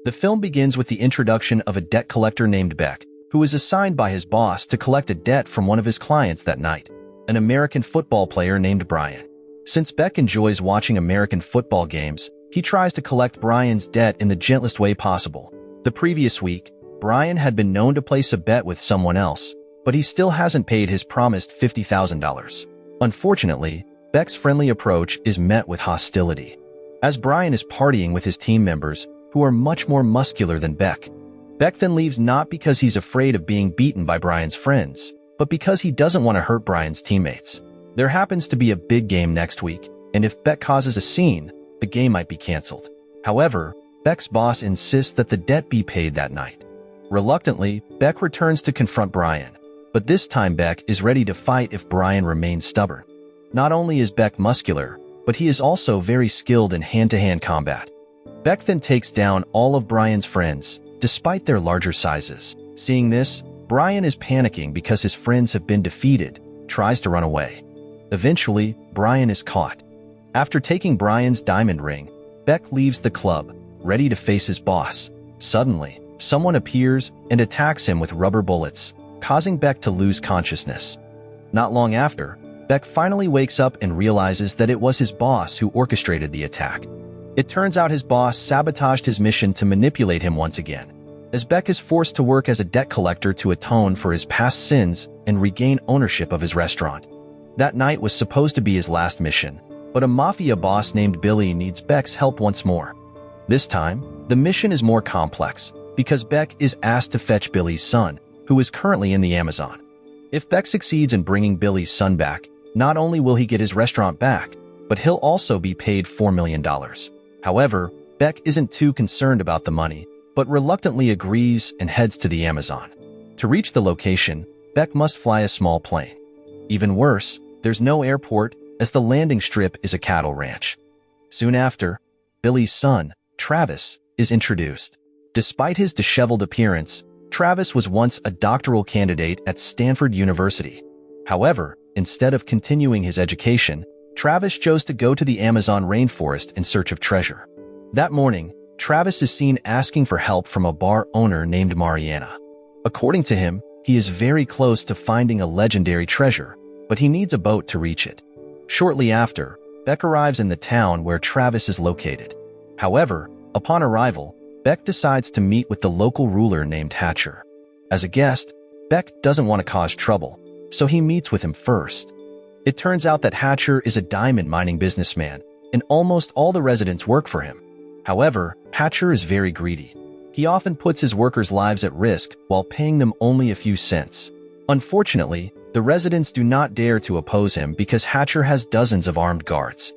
The film begins with the introduction of a debt collector named Beck, who is assigned by his boss to collect a debt from one of his clients that night, an American football player named Brian. Since Beck enjoys watching American football games, he tries to collect Brian's debt in the gentlest way possible. The previous week, Brian had been known to place a bet with someone else, but he still hasn't paid his promised $50,000. Unfortunately, Beck's friendly approach is met with hostility, as Brian is partying with his team members, who are much more muscular than Beck. Beck then leaves not because he's afraid of being beaten by Brian's friends, but because he doesn't want to hurt Brian's teammates. There happens to be a big game next week, and if Beck causes a scene, the game might be canceled. However, Beck's boss insists that the debt be paid that night. Reluctantly, Beck returns to confront Brian, but this time Beck is ready to fight if Brian remains stubborn. Not only is Beck muscular, but he is also very skilled in hand-to-hand combat. Beck then takes down all of Brian's friends, despite their larger sizes. Seeing this, Brian is panicking because his friends have been defeated, tries to run away. Eventually, Brian is caught. After taking Brian's diamond ring, Beck leaves the club, ready to face his boss. Suddenly, someone appears and attacks him with rubber bullets, causing Beck to lose consciousness. Not long after, Beck finally wakes up and realizes that it was his boss who orchestrated the attack. It turns out his boss sabotaged his mission to manipulate him once again, as Beck is forced to work as a debt collector to atone for his past sins and regain ownership of his restaurant. That night was supposed to be his last mission, but a mafia boss named Billy needs Beck's help once more. This time, the mission is more complex, because Beck is asked to fetch Billy's son, who is currently in the Amazon. If Beck succeeds in bringing Billy's son back, not only will he get his restaurant back, but he'll also be paid $4 million. However, Beck isn't too concerned about the money, but reluctantly agrees and heads to the Amazon. To reach the location, Beck must fly a small plane. Even worse, there's no airport, as the landing strip is a cattle ranch. Soon after, Billy's son, Travis, is introduced. Despite his disheveled appearance, Travis was once a doctoral candidate at Stanford University. However, instead of continuing his education, Travis chose to go to the Amazon rainforest in search of treasure. That morning, Travis is seen asking for help from a bar owner named Mariana. According to him, he is very close to finding a legendary treasure, but he needs a boat to reach it. Shortly after, Beck arrives in the town where Travis is located. However, upon arrival, Beck decides to meet with the local ruler named Hatcher. As a guest, Beck doesn't want to cause trouble, so he meets with him first. It turns out that Hatcher is a diamond mining businessman, and almost all the residents work for him. However, Hatcher is very greedy. He often puts his workers' lives at risk while paying them only a few cents. Unfortunately, the residents do not dare to oppose him because Hatcher has dozens of armed guards.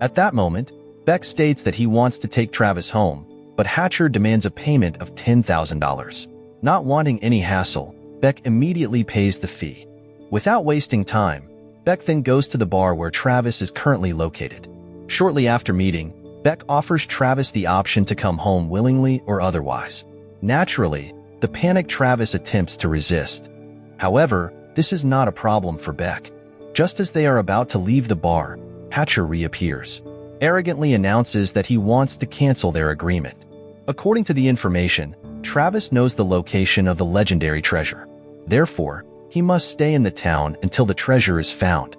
At that moment, Beck states that he wants to take Travis home, but Hatcher demands a payment of $10,000. Not wanting any hassle, Beck immediately pays the fee. Without wasting time, Beck then goes to the bar where Travis is currently located. Shortly after meeting, Beck offers Travis the option to come home willingly or otherwise. Naturally, the panicked Travis attempts to resist. However, this is not a problem for Beck. Just as they are about to leave the bar, Hatcher reappears, arrogantly announces that he wants to cancel their agreement. According to the information, Travis knows the location of the legendary treasure. Therefore, he must stay in the town until the treasure is found.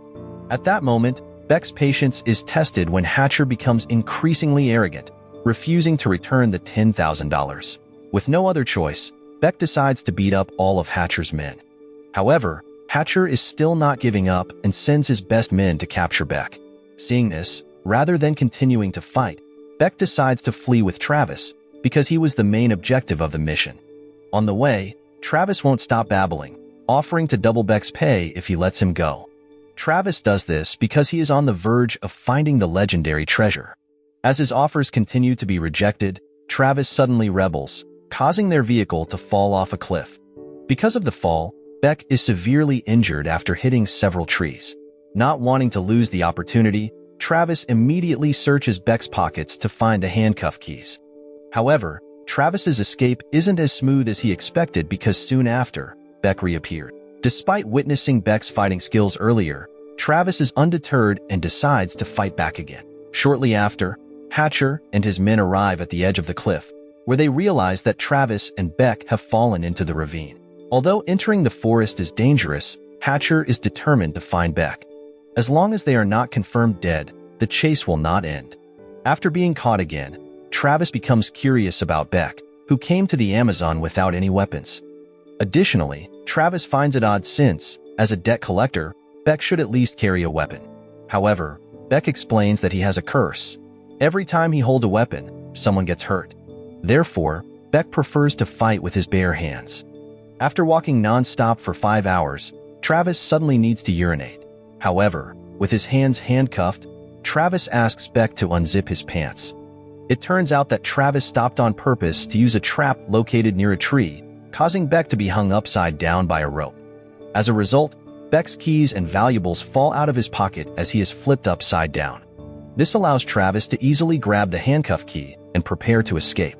At that moment, Beck's patience is tested when Hatcher becomes increasingly arrogant, refusing to return the $10,000. With no other choice, Beck decides to beat up all of Hatcher's men. However, Hatcher is still not giving up and sends his best men to capture Beck. Seeing this, rather than continuing to fight, Beck decides to flee with Travis because he was the main objective of the mission. On the way, Travis won't stop babbling, offering to double Beck's pay if he lets him go. Travis does this because he is on the verge of finding the legendary treasure. As his offers continue to be rejected, Travis suddenly rebels, causing their vehicle to fall off a cliff. Because of the fall, Beck is severely injured after hitting several trees. Not wanting to lose the opportunity, Travis immediately searches Beck's pockets to find the handcuff keys. However, Travis's escape isn't as smooth as he expected because soon after, Beck reappeared. Despite witnessing Beck's fighting skills earlier, Travis is undeterred and decides to fight back again. Shortly after, Hatcher and his men arrive at the edge of the cliff, where they realize that Travis and Beck have fallen into the ravine. Although entering the forest is dangerous, Hatcher is determined to find Beck. As long as they are not confirmed dead, the chase will not end. After being caught again, Travis becomes curious about Beck, who came to the Amazon without any weapons. Additionally, Travis finds it odd since, as a debt collector, Beck should at least carry a weapon. However, Beck explains that he has a curse. Every time he holds a weapon, someone gets hurt. Therefore, Beck prefers to fight with his bare hands. After walking non-stop for 5 hours, Travis suddenly needs to urinate. However, with his hands handcuffed, Travis asks Beck to unzip his pants. It turns out that Travis stopped on purpose to use a trap located near a tree, causing Beck to be hung upside down by a rope. As a result, Beck's keys and valuables fall out of his pocket as he is flipped upside down. This allows Travis to easily grab the handcuff key and prepare to escape.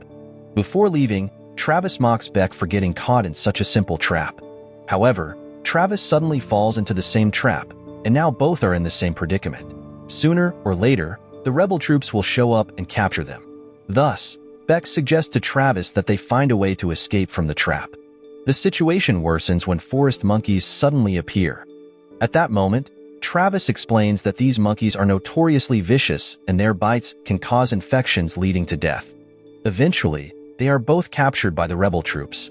Before leaving, Travis mocks Beck for getting caught in such a simple trap. However, Travis suddenly falls into the same trap, and now both are in the same predicament. Sooner or later, the rebel troops will show up and capture them. Thus, Beck suggests to Travis that they find a way to escape from the trap. The situation worsens when forest monkeys suddenly appear. At that moment, Travis explains that these monkeys are notoriously vicious and their bites can cause infections leading to death. Eventually, they are both captured by the rebel troops.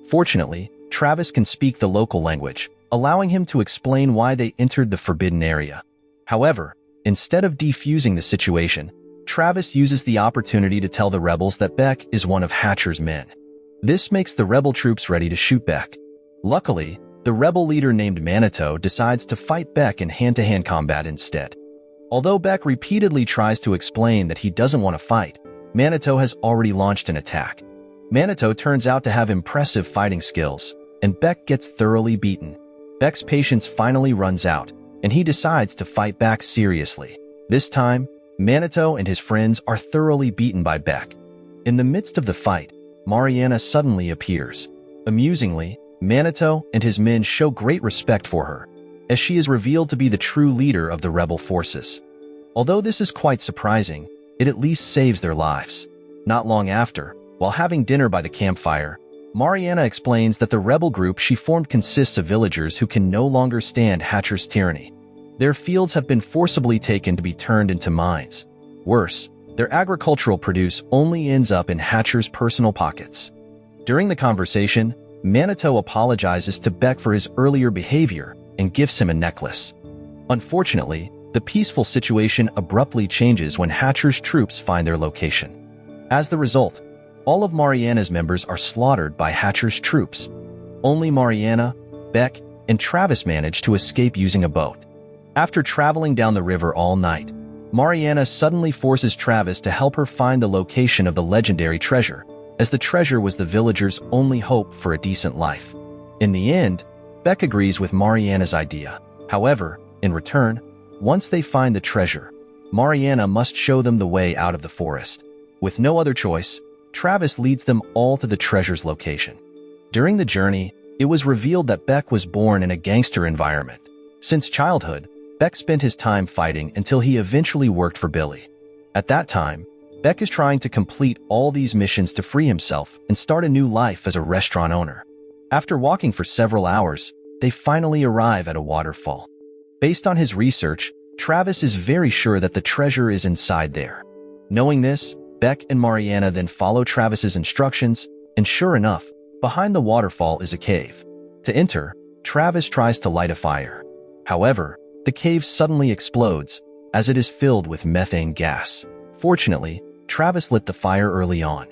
Fortunately, Travis can speak the local language, allowing him to explain why they entered the forbidden area. However, instead of defusing the situation, Travis uses the opportunity to tell the rebels that Beck is one of Hatcher's men. This makes the rebel troops ready to shoot Beck. Luckily, the rebel leader named Manitou decides to fight Beck in hand-to-hand combat instead. Although Beck repeatedly tries to explain that he doesn't want to fight, Manitou has already launched an attack. Manitou turns out to have impressive fighting skills, and Beck gets thoroughly beaten. Beck's patience finally runs out, and he decides to fight back seriously. This time, Manitou and his friends are thoroughly beaten by Beck. In the midst of the fight, Mariana suddenly appears. Amusingly, Manitou and his men show great respect for her, as she is revealed to be the true leader of the rebel forces. Although this is quite surprising, it at least saves their lives. Not long after, while having dinner by the campfire, Mariana explains that the rebel group she formed consists of villagers who can no longer stand Hatcher's tyranny. Their fields have been forcibly taken to be turned into mines. Worse, their agricultural produce only ends up in Hatcher's personal pockets. During the conversation, Manitou apologizes to Beck for his earlier behavior and gives him a necklace. Unfortunately, the peaceful situation abruptly changes when Hatcher's troops find their location. As the result, all of Mariana's members are slaughtered by Hatcher's troops. Only Mariana, Beck, and Travis manage to escape using a boat. After traveling down the river all night, Mariana suddenly forces Travis to help her find the location of the legendary treasure, as the treasure was the villagers' only hope for a decent life. In the end, Beck agrees with Mariana's idea. However, in return, once they find the treasure, Mariana must show them the way out of the forest. With no other choice, Travis leads them all to the treasure's location. During the journey, it was revealed that Beck was born in a gangster environment. Since childhood, Beck spent his time fighting until he eventually worked for Billy. At that time, Beck is trying to complete all these missions to free himself and start a new life as a restaurant owner. After walking for several hours, they finally arrive at a waterfall. Based on his research, Travis is very sure that the treasure is inside there. Knowing this, Beck and Mariana then follow Travis's instructions, and sure enough, behind the waterfall is a cave. To enter, Travis tries to light a fire. However, the cave suddenly explodes, as it is filled with methane gas. Fortunately, Travis lit the fire early on.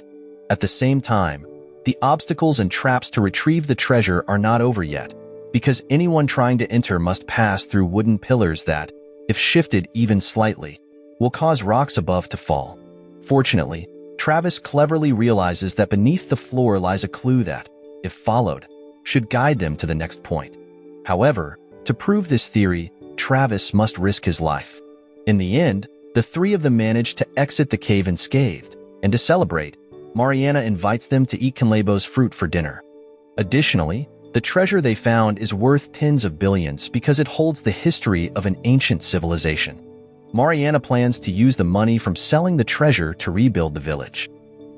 At the same time, the obstacles and traps to retrieve the treasure are not over yet, because anyone trying to enter must pass through wooden pillars that, if shifted even slightly, will cause rocks above to fall. Fortunately, Travis cleverly realizes that beneath the floor lies a clue that, if followed, should guide them to the next point. However, to prove this theory, Travis must risk his life. In the end, the three of them manage to exit the cave unscathed, and to celebrate, Mariana invites them to eat Canlebo's fruit for dinner. Additionally, the treasure they found is worth tens of billions because it holds the history of an ancient civilization. Mariana plans to use the money from selling the treasure to rebuild the village.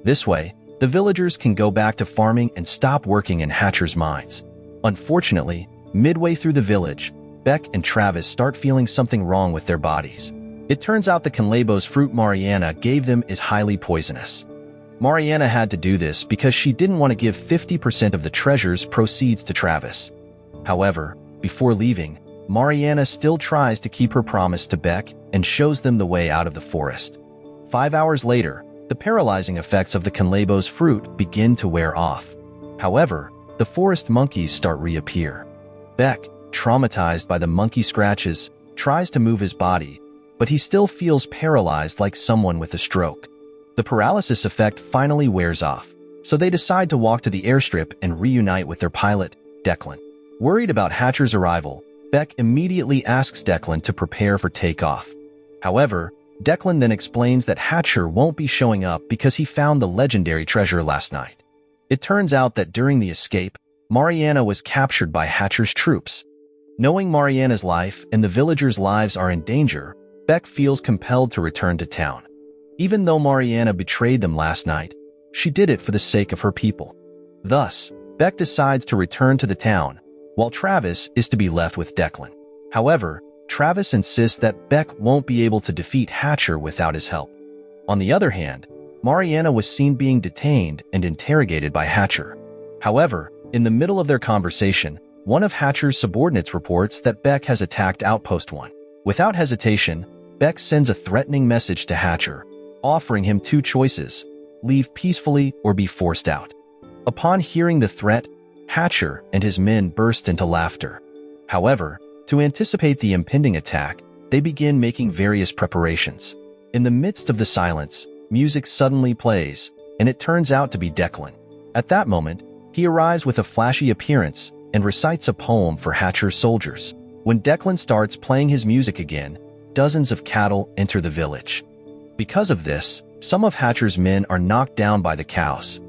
This way, the villagers can go back to farming and stop working in Hatcher's mines. Unfortunately, midway through the village, Beck and Travis start feeling something wrong with their bodies. It turns out the Canlebo's fruit Mariana gave them is highly poisonous. Mariana had to do this because she didn't want to give 50% of the treasure's proceeds to Travis. However, before leaving, Mariana still tries to keep her promise to Beck and shows them the way out of the forest. 5 hours later, the paralyzing effects of the Canlebo's fruit begin to wear off. However, the forest monkeys start reappear. Beck, traumatized by the monkey scratches, tries to move his body, but he still feels paralyzed like someone with a stroke. The paralysis effect finally wears off, so they decide to walk to the airstrip and reunite with their pilot, Declan. Worried about Hatcher's arrival, Beck immediately asks Declan to prepare for takeoff. However, Declan then explains that Hatcher won't be showing up because he found the legendary treasure last night. It turns out that during the escape, Mariana was captured by Hatcher's troops. Knowing Mariana's life and the villagers' lives are in danger, Beck feels compelled to return to town. Even though Mariana betrayed them last night, she did it for the sake of her people. Thus, Beck decides to return to the town, while Travis is to be left with Declan. However, Travis insists that Beck won't be able to defeat Hatcher without his help. On the other hand, Mariana was seen being detained and interrogated by Hatcher. However, in the middle of their conversation, one of Hatcher's subordinates reports that Beck has attacked Outpost 1. Without hesitation, Beck sends a threatening message to Hatcher, offering him two choices: leave peacefully or be forced out. Upon hearing the threat, Hatcher and his men burst into laughter. However, to anticipate the impending attack, they begin making various preparations. In the midst of the silence, music suddenly plays, and it turns out to be Declan. At that moment, he arrives with a flashy appearance and recites a poem for Hatcher's soldiers. When Declan starts playing his music again, dozens of cattle enter the village. Because of this, some of Hatcher's men are knocked down by the cows.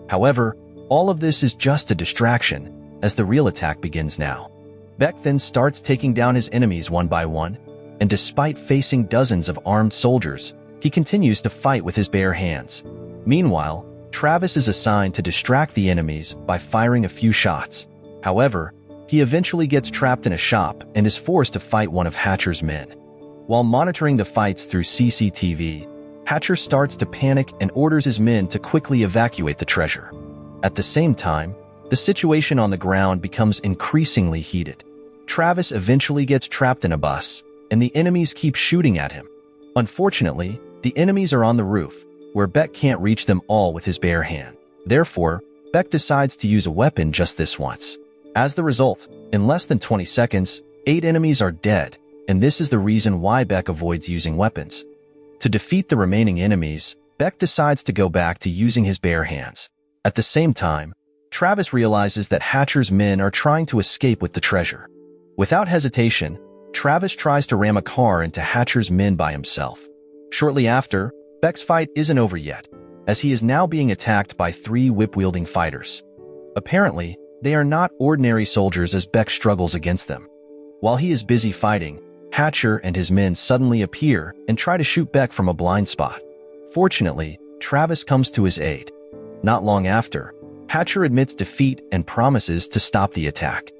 However, all of this is just a distraction, as the real attack begins now. Beck then starts taking down his enemies one by one, and despite facing dozens of armed soldiers, he continues to fight with his bare hands. Meanwhile, Travis is assigned to distract the enemies by firing a few shots. However, he eventually gets trapped in a shop and is forced to fight one of Hatcher's men. While monitoring the fights through CCTV, Hatcher starts to panic and orders his men to quickly evacuate the treasure. At the same time, the situation on the ground becomes increasingly heated. Travis eventually gets trapped in a bus, and the enemies keep shooting at him. Unfortunately, the enemies are on the roof, where Beck can't reach them all with his bare hand. Therefore, Beck decides to use a weapon just this once. As the result, in less than 20 seconds, 8 enemies are dead, and this is the reason why Beck avoids using weapons. To defeat the remaining enemies, Beck decides to go back to using his bare hands. At the same time, Travis realizes that Hatcher's men are trying to escape with the treasure. Without hesitation, Travis tries to ram a car into Hatcher's men by himself. Shortly after, Beck's fight isn't over yet, as he is now being attacked by 3 whip-wielding fighters. Apparently, they are not ordinary soldiers as Beck struggles against them. While he is busy fighting, Hatcher and his men suddenly appear and try to shoot Beck from a blind spot. Fortunately, Travis comes to his aid. Not long after, Hatcher admits defeat and promises to stop the attack.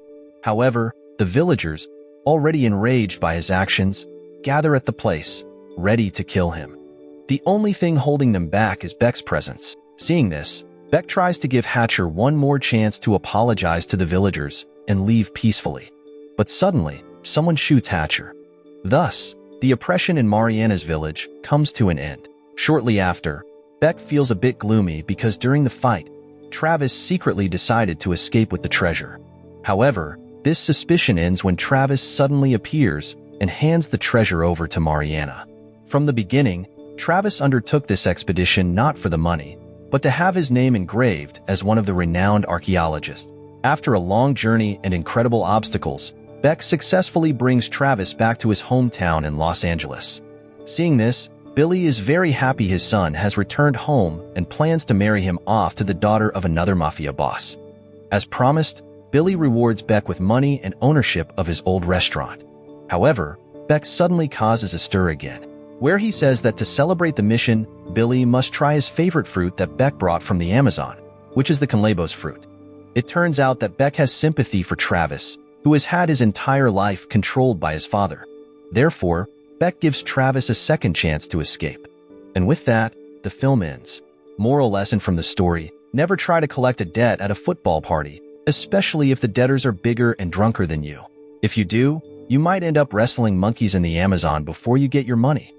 However, the villagers, already enraged by his actions, gather at the place, ready to kill him. The only thing holding them back is Beck's presence. Seeing this, Beck tries to give Hatcher one more chance to apologize to the villagers and leave peacefully. But suddenly, someone shoots Hatcher. Thus, the oppression in Mariana's village comes to an end. Shortly after, Beck feels a bit gloomy because during the fight, Travis secretly decided to escape with the treasure. However, this suspicion ends when Travis suddenly appears and hands the treasure over to Mariana. From the beginning, Travis undertook this expedition not for the money, but to have his name engraved as one of the renowned archaeologists. After a long journey and incredible obstacles, Beck successfully brings Travis back to his hometown in Los Angeles. Seeing this, Billy is very happy his son has returned home and plans to marry him off to the daughter of another mafia boss. As promised, Billy rewards Beck with money and ownership of his old restaurant. However, Beck suddenly causes a stir again, where he says that to celebrate the mission, Billy must try his favorite fruit that Beck brought from the Amazon, which is the Conlebos fruit. It turns out that Beck has sympathy for Travis, who has had his entire life controlled by his father. Therefore, Beck gives Travis a second chance to escape. And with that, the film ends. Moral lesson from the story: never try to collect a debt at a football party, especially if the debtors are bigger and drunker than you. If you do, you might end up wrestling monkeys in the Amazon before you get your money.